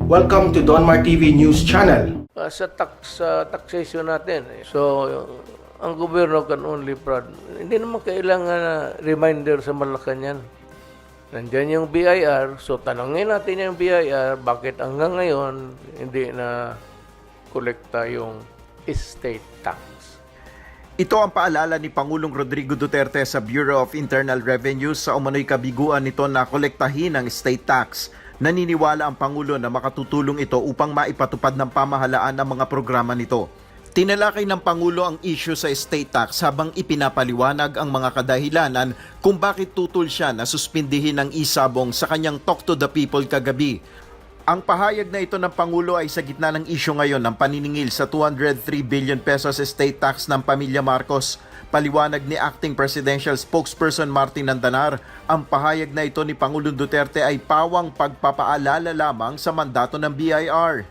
Welcome to Donmar TV News Channel. Sa taxation natin. So, ang gobyerno can only prod. Hindi naman kailangan na reminder sa Malacanang. Nandiyan yung BIR. So, tanongin natin yung BIR, bakit hanggang ngayon hindi na kolekta yung estate tax. Ito ang paalala ni Pangulong Rodrigo Duterte sa Bureau of Internal Revenue sa umano'y kabiguan nito na kolektahin ang estate tax. Naniniwala ang Pangulo na makatutulong ito upang maipatupad ng pamahalaan ang mga programa nito. Tinalakay ng Pangulo ang issue sa estate tax habang ipinapaliwanag ang mga kadahilanan kung bakit tutol siya na suspindihin ang isabong sa kanyang Talk to the People kagabi. Ang pahayag na ito ng Pangulo ay sa gitna ng isyu ngayon ng paniningil sa 203 billion pesos estate tax ng pamilya Marcos. Paliwanag ni Acting Presidential Spokesperson Martin Andanar, ang pahayag na ito ni Pangulong Duterte ay pawang pagpapaalala lamang sa mandato ng BIR.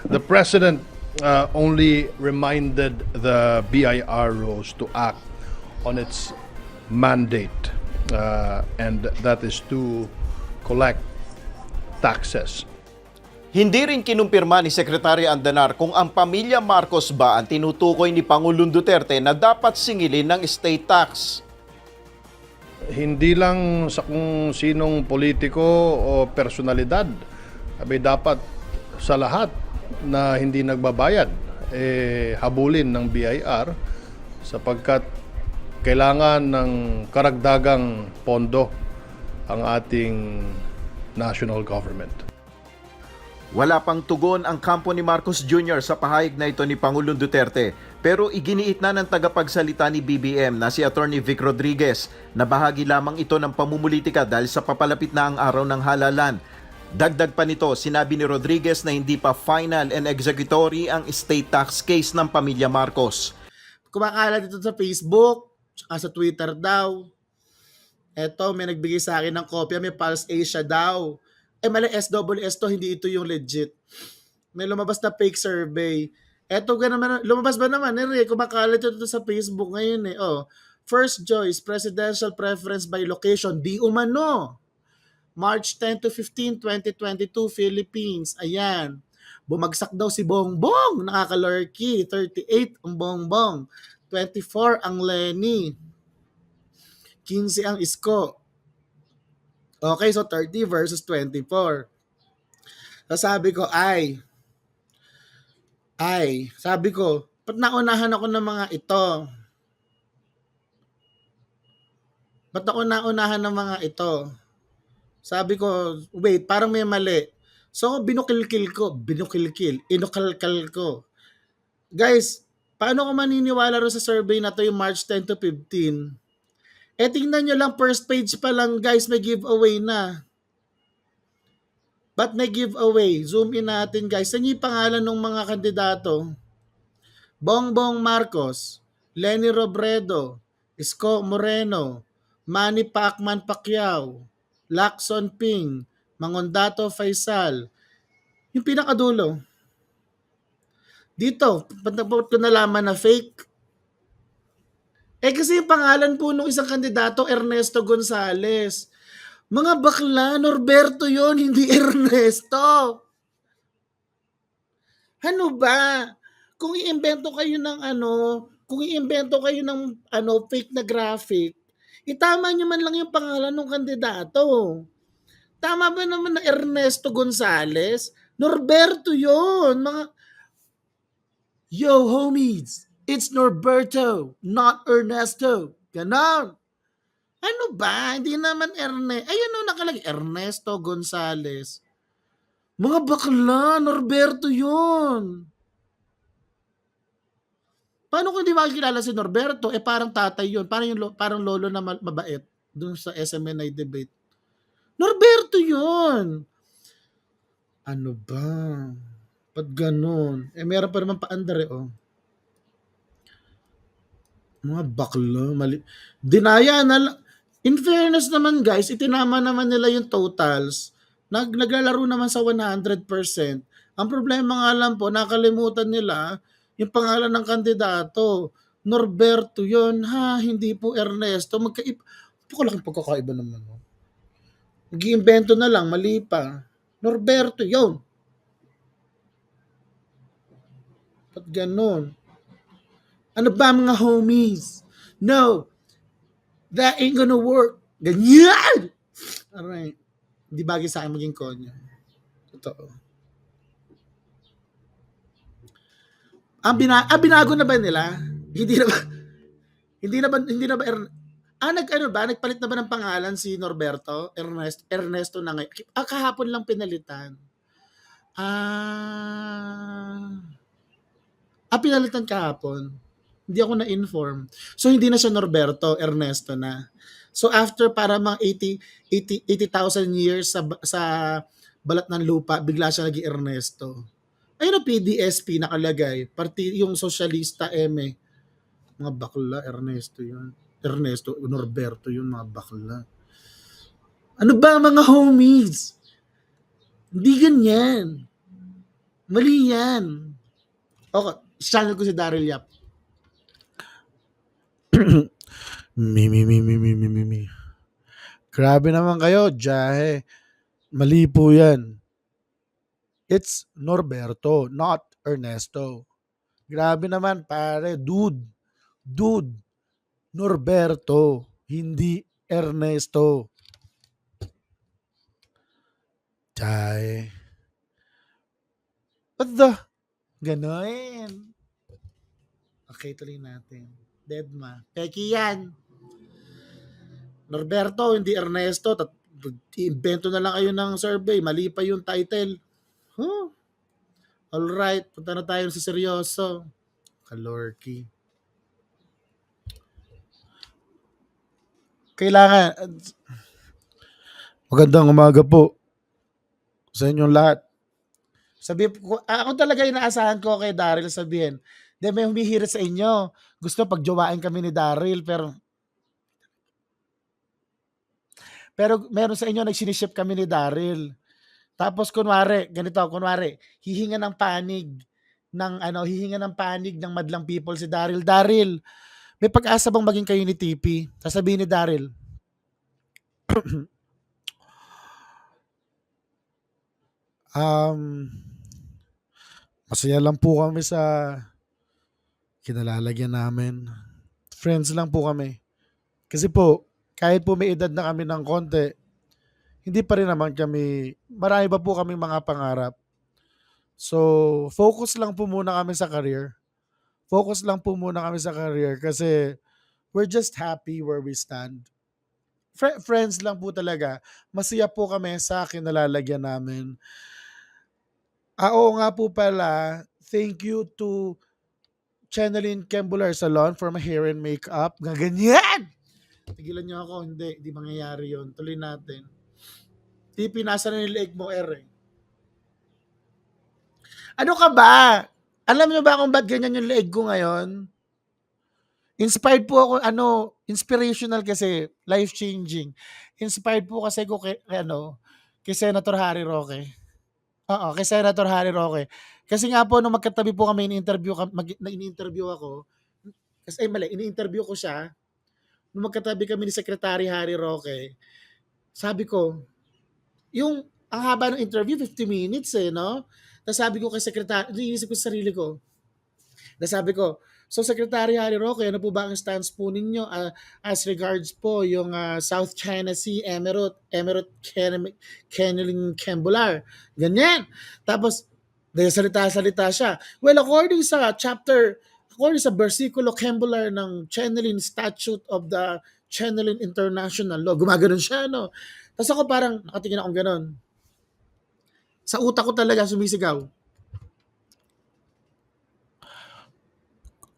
The President only reminded the BIR rules to act on its mandate, and that is to collect taxes. Hindi rin kinumpirma ni Secretary Andanar kung ang pamilya Marcos ba ang tinutukoy ni Pangulong Duterte na dapat singilin ng estate tax. Hindi lang sa kung sinong politiko o personalidad, dapat sa lahat na hindi nagbabayad, habulin ng BIR sapagkat kailangan ng karagdagang pondo ang ating national government. Wala pang tugon ang kampo ni Marcos Jr. sa pahayag na ito ni Pangulong Duterte, pero iginiit na ng tagapagsalita ni BBM na si Attorney Vic Rodriguez na bahagi lamang ito ng pamumulitika dahil sa papalapit na ang araw ng halalan. Dagdag pa nito, sinabi ni Rodriguez na hindi pa final and executory ang estate tax case ng pamilya Marcos. Kumakalat dito sa Facebook, sa Twitter daw. Eto, may nagbigay sa akin ng kopya, may Pulse Asia daw. Mali, SWS to, hindi ito yung legit. May lumabas na fake survey. Eto, lumabas ba naman? Kumakalat dito sa Facebook ngayon eh. Oh, first choice, presidential preference by location, di umano. March 10 to 15, 2022, Philippines. Ayan. Bumagsak daw si Bongbong. Nakaka-lurky. 38 ang Bongbong. 24 ang Lenny. 15 ang Isko. Okay, so 30 versus 24. So sabi ko, sabi ko, ba't naunahan ako ng mga ito? Ba't naunahan ng mga ito? Sabi ko, wait, parang may mali. So, inukal-kal ko. Guys, paano ko maniniwala rin sa survey na to yung March 10 to 15? Tingnan nyo lang, first page pa lang guys, may giveaway na. Ba't may giveaway? Zoom in natin guys. Saan yung pangalan ng mga kandidato? Bongbong Marcos, Lenny Robredo, Isko Moreno, Manny Pacman Pacquiao, Lacson Ping, Mangondato Faisal. Yung pinakadulo. Dito, pagkabot ko nalaman na fake. Kasi yung pangalan po nung isang kandidato, Ernesto Gonzales. Mga bakla, Norberto yon, hindi Ernesto. Ano ba? Kung i-invento kayo ng fake na graphic, itama nyo man lang yung pangalan ng kandidato. Tama ba naman na Ernesto Gonzales? Norberto yon. Yo, homies! It's Norberto, not Ernesto. Ganon. Ano ba? Hindi naman Ayun nakalagay. Ernesto Gonzales. Mga bakla, Norberto yun. Paano kung hindi makikilala si Norberto? Parang tatay yun. Parang lolo na mabait dun sa SMNI debate. Norberto yun. Ano ba? Ba't ganon? Meron pa naman paandar oh. Mga bakla, mali. Dinaya na. In fairness naman guys, itinama naman nila yung totals. Naglalaro naman sa 100%. Ang problema nga lang po, nakalimutan nila yung pangalan ng kandidato. Norberto yon hindi po Ernesto. Pagkakaiba naman. Nag-iimbento na lang, mali pa. Norberto, yun. Ba't ganon? Ano ba mga homies? No, that ain't gonna work. Ganyan! Alright. Hindi bagay sa akin maging konyo. Totoo. Binago na ba nila? Hindi na ba, nagpalit na ba ng pangalan si Norberto? Ernesto na ngayon. Kahapon lang pinalitan. Pinalitan kahapon. Hindi ako na-inform. So, hindi na siya Norberto, Ernesto na. So, after para mga 80,000 years sa balat ng lupa, bigla siya naging Ernesto. Ayun ang PDSP nakalagay. Yung Socialista M. Mga bakla, Ernesto yun. Norberto yun, mga bakla. Ano ba mga homies? Hindi ganyan. Mali yan. Okay, channel ko si Daryl Yap. Mi. Grabe naman kayo, Jahe. Mali po yan. It's Norberto, not Ernesto. Grabe naman, pare. Dude. Norberto, hindi Ernesto. Jahe. What the? Ganoin. Okay, tuloy natin. Deadma. Peki yan. Norberto, hindi Ernesto. Invento na lang kayo ng survey. Mali pa yung title. Huh? Alright, punta na tayo sa seryoso. Kalorky. Kailangan. Magandang umaga po sa inyong lahat. Sabi ko, ako talaga inaasahan ko kay Daryl sabihin, may humihirit sa inyo. Gusto pagjowain kami ni Daryl, pero meron sa inyo nagsiniship kami ni Daryl. Tapos kunwari, hihinga ng panig ng madlang people si Daryl. Daryl, may pag-asa bang maging kayo ni TP? Sasabihin ni Daryl, masaya lang po kami sa kinalalagyan namin. Friends lang po kami. Kasi po, kahit po may edad na kami ng konti, hindi pa rin naman kami, marami pa po kami mga pangarap. So, focus lang po muna kami sa career. Kasi we're just happy where we stand. Friends lang po talaga. Masaya po kami sa kinalalagyan namin. Oo nga po pala, thank you to Channeline Kembular Salon for my hair and makeup. Ganyan! Tigilan niyo ako. Hindi mangyayari yun. Tuloy natin. Pinasa na nileeg mo, Ano ka ba? Alam niyo ba kung ba't ganyan yung leeg ko ngayon? Inspired po ako, inspirational kasi, life-changing. Inspired po kasi ko kay Senator Harry Roque. Oo, kay Senator Harry Roque. Kasi nga po, nung magkatabi po kami, ini-interview ako, ini-interview ko siya, nung magkatabi kami ni Secretary Harry Roque, sabi ko, ang haba ng interview, 50 minutes no? Tapos sabi ko kay Secretary, iniisip ko sa sarili ko, sabi ko, so Secretary Harry Roque, ano po ba ang stance po ninyo as regards po yung South China Sea Emirate Channeling Kembular? Ganyan. Tapos, salita siya. Well, according sa versikulo Kembular ng Channeling Statute of the Channeling International Law, gumaganon siya, no? Tapos ako parang nakatingin akong ganon. Sa utak ko talaga sumisigaw,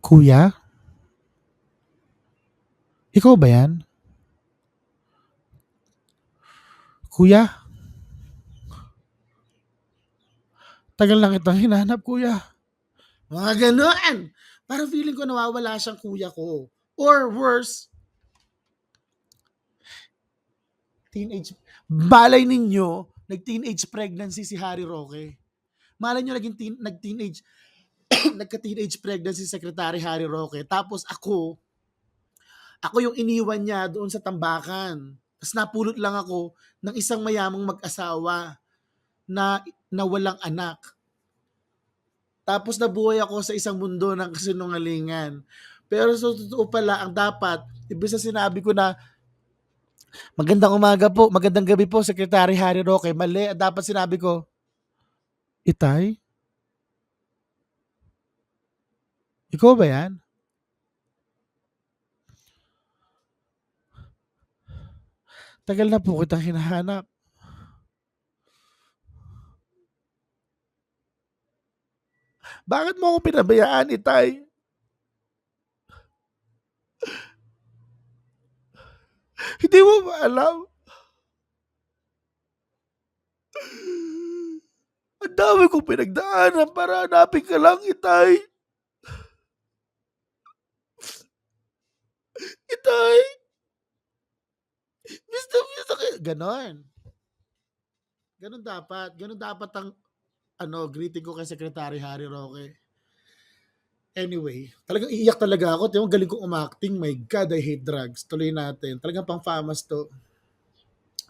Kuya? Ikaw ba yan? Kuya? Tagal lang itang hinanap, kuya. Mga ganoon. Parang feeling ko nawawala siyang kuya ko. Or worse, balay ninyo, nag-teenage pregnancy si Harry Roque. Malay nyo nagka-teenage pregnancy si Secretary Harry Roque. Tapos ako yung iniwan niya doon sa tambakan. Tapos napulot lang ako ng isang mayamang mag-asawa na walang anak. Tapos nabuhay ako sa isang mundo ng kasinungalingan. Pero sa totoo pala, ang dapat, ibig sa sinabi ko na, magandang umaga po, magandang gabi po, Secretary Harry Roque. Mali, dapat sinabi ko, Itay? Ikaw ba yan? Tagal na po kitang hinahanap. Bakit mo ako pinabayaan, Itay? Hindi mo ba alam? Ang dami kong pinagdaanan para hanapin ka lang, Itay. Itay! Mister ka. Ganon. Ganon dapat. Ganon dapat ang greeting ko kay Secretary Harry Roque. Anyway, talagang iiyak talaga ako. Tingnan, galing kong umacting. My God, I hate drugs. Tuloy natin. Talagang pang famas to.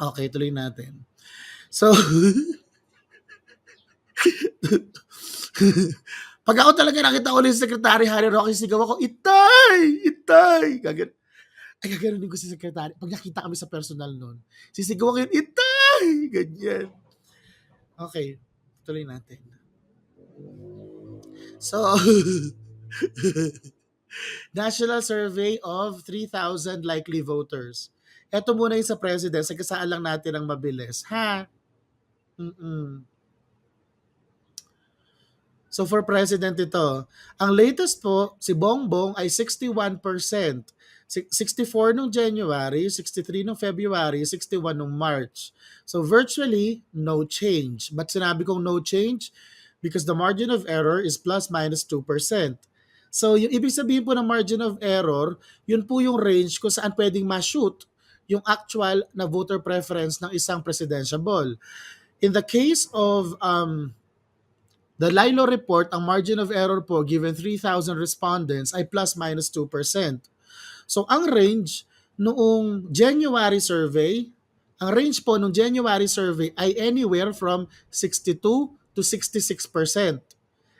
Okay, tuloy natin. So, pag ako talaga nakita ulit si Secretary Harry Roque, sigaw ako, Itay! Itay! Gaganunin ko si Secretary. Pag nakita kami sa personal nun, sisigaw ko yun, Itay! Ganyan. Okay, tuloy natin. So, National Survey of 3,000 likely voters. Ito muna yung sa president. Sagasaan lang natin ang mabilis. Ha? So for president ito, ang latest po, si Bongbong ay 61%. 64 nung January, 63 nung February, 61 nung March. So virtually, no change. But sinabi kong no change because the margin of error is plus minus 2%. So yung ibig sabihin po ng margin of error, yun po yung range kung saan pwedeng ma-shoot yung actual na voter preference ng isang presidential. In the case of the LILO report, ang margin of error po given 3,000 respondents ay plus minus 2%. So ang range noong January survey, ang range po noong January survey ay anywhere from 62 to 66%.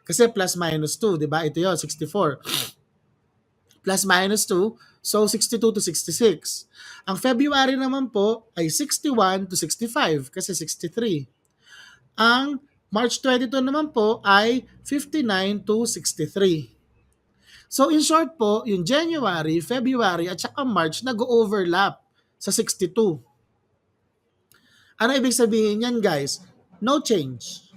Kasi plus minus 2, di ba? Ito yun, 64. Plus minus 2, so 62 to 66. Ang February naman po ay 61 to 65 kasi 63. Ang March 22 naman po ay 59 to 63. So in short po, yung January, February at saka March nag-overlap sa 62. Ano ibig sabihin yan, guys? No change.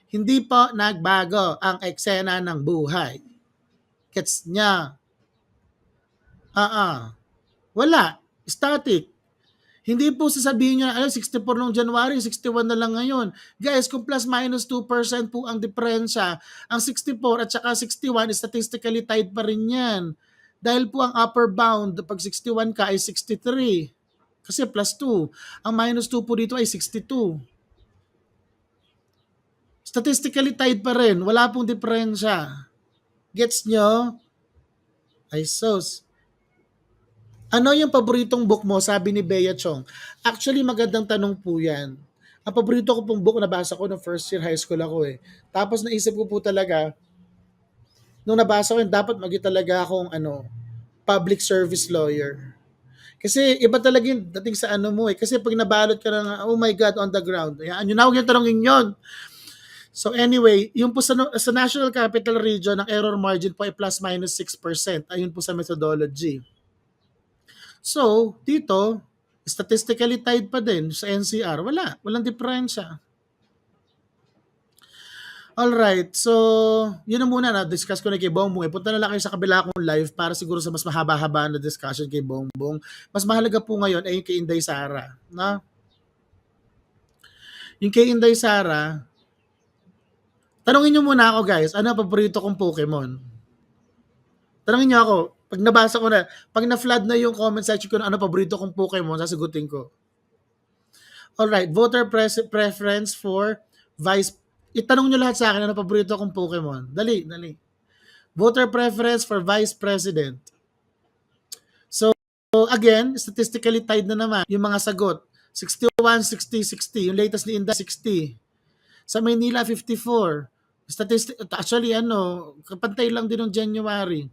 Hindi po nagbago ang eksena ng buhay. Gets niya? Wala. Static. Hindi po sasabihin nyo, 64 noong January, 61 na lang ngayon. Guys, kung plus minus 2% po ang diferensya, ang 64 at saka 61, statistically tied pa rin yan. Dahil po ang upper bound, pag 61 ka ay 63. Kasi plus 2. Ang minus 2 po dito ay 62. Statistically tied pa rin. Wala pong diferensya. Gets nyo? Ay sos. Ano yung paboritong book mo? Sabi ni Bea Chong. Actually, magandang tanong po yan. Ang paborito ko pong book nabasa ko nung first year high school ako eh. Tapos naisip ko po talaga, nung nabasa ko yun, dapat maging talaga akong public service lawyer. Kasi iba talaga yung dating sa mo eh. Kasi pag nabalot ka na, oh my God, on the ground. Yan, yun na huwag yung tanongin yun. So anyway, yung po sa National Capital Region, ang error margin po ay plus minus 6%. Ayun po sa methodology. So, dito, statistically tied pa din sa NCR. Walang diferensya. Alright, so, yun na muna na-discuss ko na kay Bongbong. Punta na lang kayo sa kabila kong live para siguro sa mas mahaba-haba na discussion kay Bongbong. Mas mahalaga po ngayon ay yung kay Inday Sara. Na? Yung kay Inday Sara, tanungin nyo muna ako guys, ano ang paborito kong Pokemon? Tanungin nyo ako, pag nabasa ko na, pag na-flood na yung comment section ko na ano paborito kong Pokemon, sasagutin ko. Alright, voter preference for vice. Itanong nyo lahat sa akin ano paborito kong Pokemon. Dali. Voter preference for vice president. So, again, statistically tied na naman yung mga sagot. 61, 60, 60. Yung latest ni Inday, 60. Sa Maynila, 54. Actually, kapantay lang din ng January.